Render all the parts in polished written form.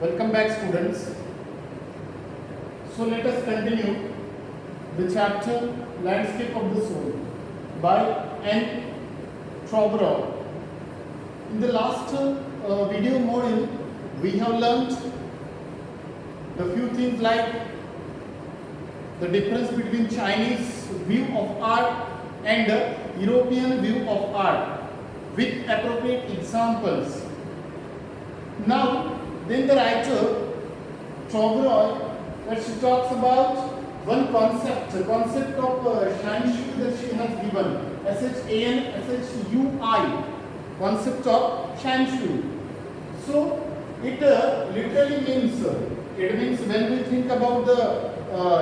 Welcome back, students. So let us continue the chapter Landscape of the Soul by N. Trobriand. In the last video module, we have learnt the few things like the difference between Chinese view of art and the European view of art with appropriate examples. Now, then the writer Trobriand, that she talks about one concept, the concept of Shanshui that she has given, Shan-Shui, concept of Shanshui. So it literally means, when we think about the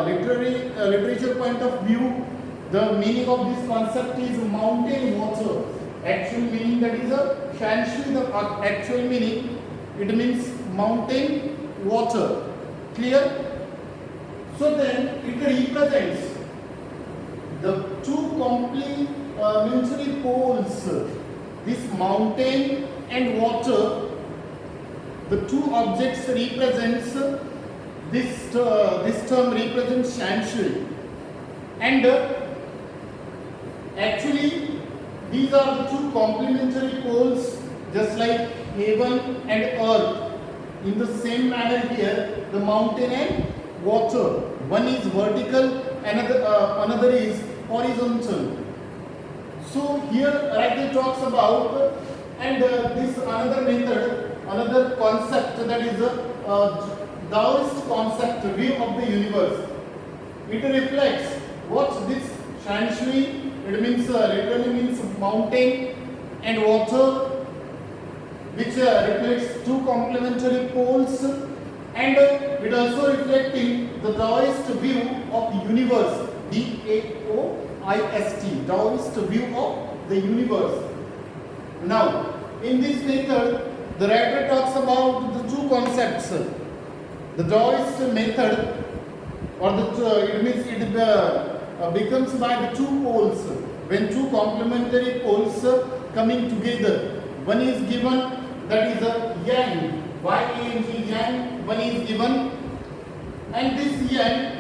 literature point of view, the meaning of this concept is mountain water. Actual meaning, that is a Shanshui, the actual meaning, it means mountain water. Clear? So then it represents the two complementary poles, this mountain and water. The two objects represents this term represents Shanshui, and actually these are the two complementary poles, just like heaven and earth. In the same manner here, the mountain and water, one is vertical, another is horizontal. So here writer talks about this another method, another concept, that is a Taoist concept, view of the universe. It reflects what this Shanshui, it means literally means mountain and water, which reflects two complementary poles, and it also reflecting the Taoist view of the universe, Daoist, Taoist view of the universe. Now, in this method, the writer talks about the two concepts. The Taoist method, or it means it becomes by the two poles. When two complementary poles coming together, one is given, that is a yang, Y-A-N-G, yang, one is given, and this yang,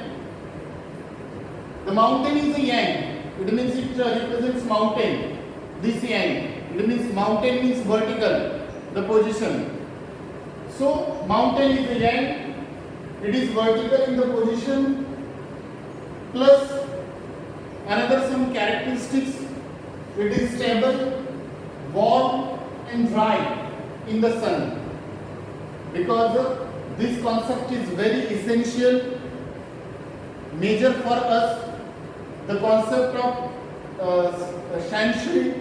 the mountain is a yang, it means it represents mountain. This yang, it means mountain means vertical, the position. So mountain is a yang, it is vertical in the position, plus another some characteristics, it is stable, warm and dry in the sun. Because this concept is very essential, major for us, the concept of Shanshui,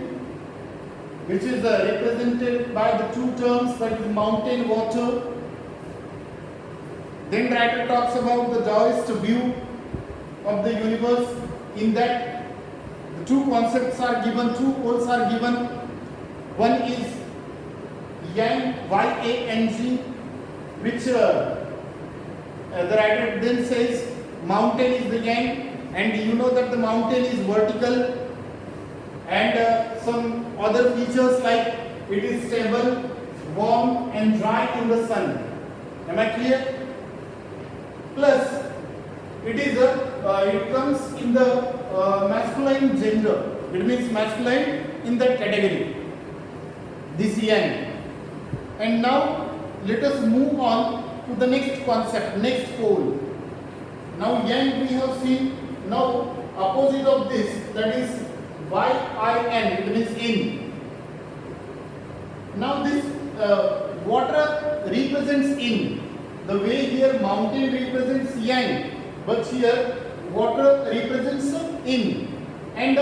which is represented by the two terms, that is mountain, water. Then writer talks about the Taoist view of the universe, in that the two concepts are given, two poles are given. One is yang, Y-A-N-G, which the writer then says mountain is the yang, and you know that the mountain is vertical, and some other features like it is stable, warm and dry in the sun. Am I clear? Plus it is it comes in the masculine gender, it means masculine in that category, this yang. And now let us move on to the next concept, next pole. Now yang we have seen. Now opposite of this, that is Y-I-N, it means in. Now this water represents in. The way here mountain represents yang, but here water represents in. And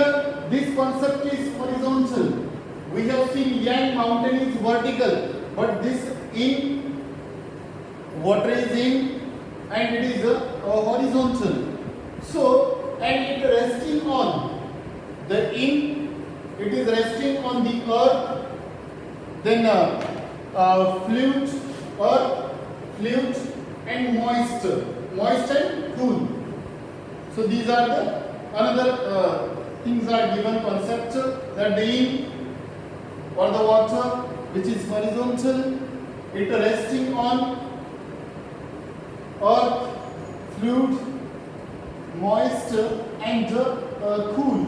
this concept is horizontal. We have seen yang, mountain is vertical, but this in, water is in, and it is horizontal. So, and it resting on the in, it is resting on the earth, then fluid, earth, fluid, and moist and cool. So these are the another things are given concepts, that the in or the water, which is horizontal, it resting on earth, fluid, moist and cool.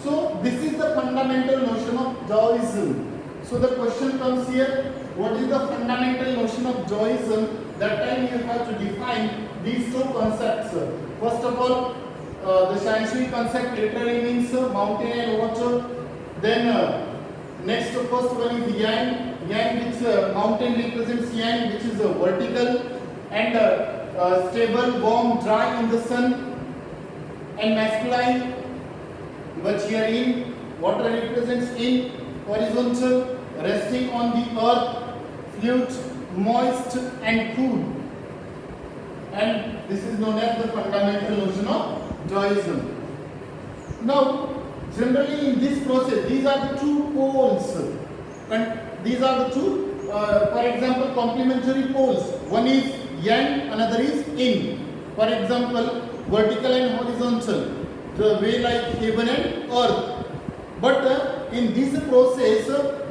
So this is the fundamental notion of Taoism. So the question comes here, what is the fundamental notion of Taoism? That time you have to define these two concepts. First of all, the Shan Shui concept literally means mountain and water. Then next first one is Yang. Yang, which mountain represents Yang, which is vertical and stable, warm, dry in the sun. And masculine, but here in water represents in, horizontal, resting on the earth, fluid, moist and cool. And this is known as the fundamental notion of Taoism. Now, generally in this process, these are the two poles. And these are the two, for example, complementary poles. One is Yang, another is Yin. For example, vertical and horizontal, the way like heaven and earth. But in this process,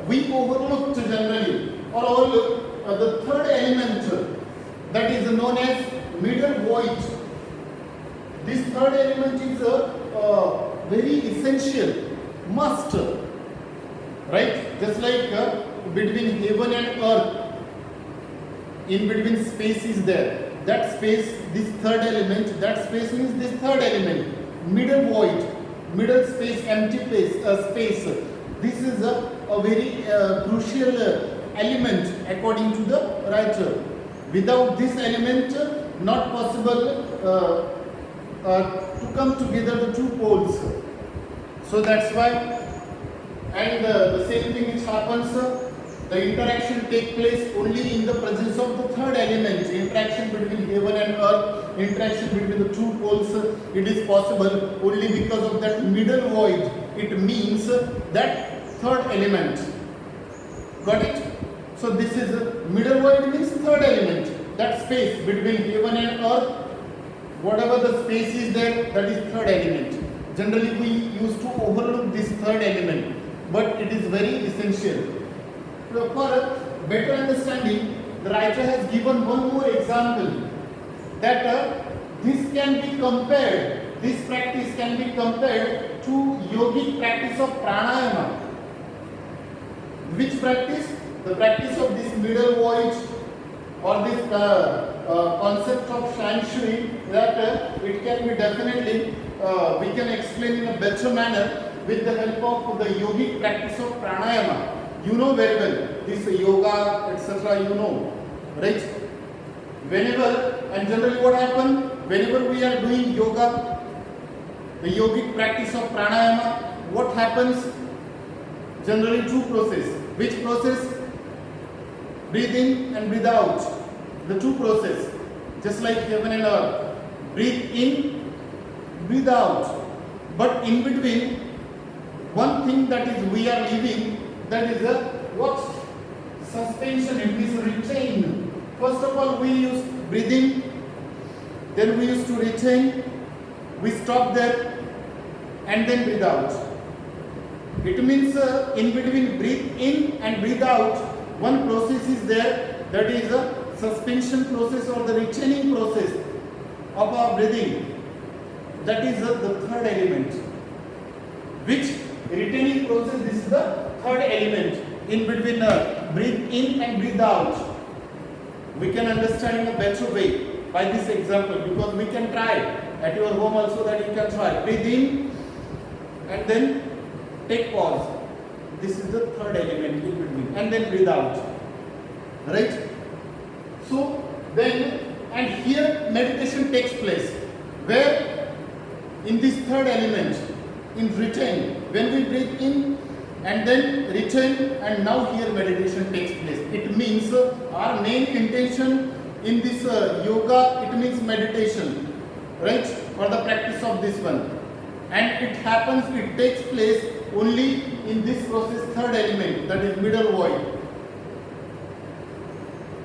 we overlooked generally or overlook the third element, that is known as middle void. This third element is very essential, must, right? Just like between heaven and earth, in between space is there. That space, this third element, that space means this third element, middle void, middle space, empty space. This is a very crucial element according to the writer. Without this element, not possible to come together the two poles. So that's why, and the same thing which happens, the interaction takes place only in the presence of the third element. Interaction between heaven and earth, interaction between the two poles, it is possible only because of that middle void. It means that third element. Got it? So this is middle void means third element. That space between heaven and earth, whatever the space is there, that is third element. Generally we used to overlook this third element, but it is very essential. So for better understanding, the writer has given one more example, that this can be compared, this practice can be compared to yogic practice of pranayama. Which practice? The practice of this middle void or this concept of Shan Shui, that it can be definitely, we can explain in a better manner with the help of the yogic practice of pranayama. You know very well, this yoga, etc. you know, right? Whenever, and generally what happens, whenever we are doing yoga, the yogic practice of pranayama, what happens? Generally two processes. Which process? Breathe in and breathe out. The two processes, just like heaven and earth. Breathe in, breathe out. But in between, one thing that is we are leaving, that is a what? Suspension, it means retain. First of all, we use breathing, then we used to retain, we stop there, and then breathe out. It means in between breathe in and breathe out, one process is there, that is a suspension process or the retaining process of our breathing. That is the third element. Which retaining process, this is the third element. In between breathe in and breathe out. We can understand in a better way by this example, because we can try at your home also, that you can try. Breathe in and then take pause. This is the third element in between, and then breathe out. Right? So then, and here meditation takes place, where in this third element, in retain, when we breathe in and then retain, and now here meditation takes place. It means our main intention in this yoga, it means meditation, right? For the practice of this one. And it happens, it takes place only in this process, third element, that is middle void.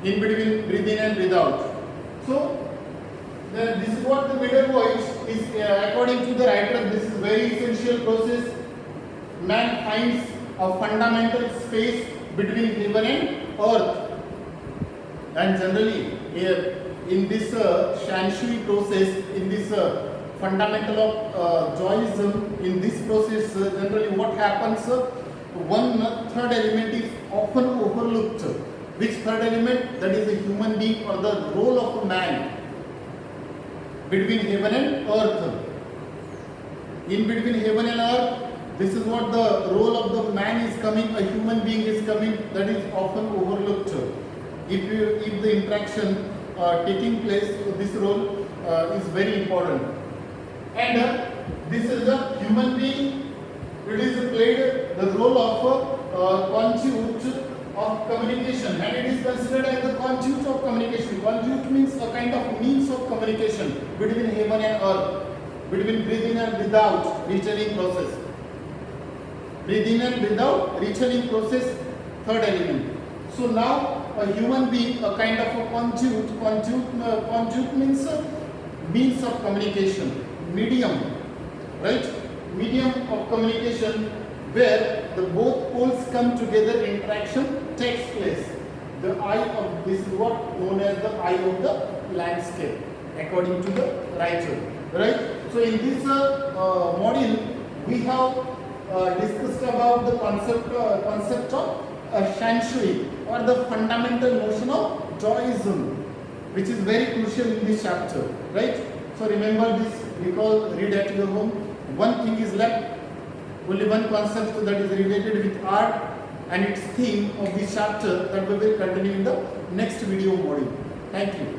In between breathe in and breathe out. So, this is what the middle void is, according to the writer. This is very essential process. Man finds a fundamental space between heaven and earth. And generally, in this Shanshui process, in this fundamental of Joyism, in this process, generally what happens, one third element is often overlooked. Which third element? That is a human being, or the role of a man between heaven and earth. In between heaven and earth, this is what the role of the man is coming, a human being is coming, that is often overlooked. If the interaction taking place, this role is very important. And this is a human being. It is played the role of a conduit of communication, and it is considered as the conduit of communication. Conduit means a kind of means of communication between heaven and earth, between breathing and without returning process. Breathing and without returning process, third element. So now a human being, a kind of a conduit. Conduit means means of communication, medium, right? Medium of communication where the both poles come together, interaction takes place. The eye of this is what known as the eye of the landscape, according to the writer, right? So in this module we have discussed about the concept of Shanshui, or the fundamental notion of Joyism, which is very crucial in this chapter, right? So remember this, recall, read at your home. One thing is left, only one concept that is related with art and its theme of this chapter, that we will continue in the next video module. Thank you.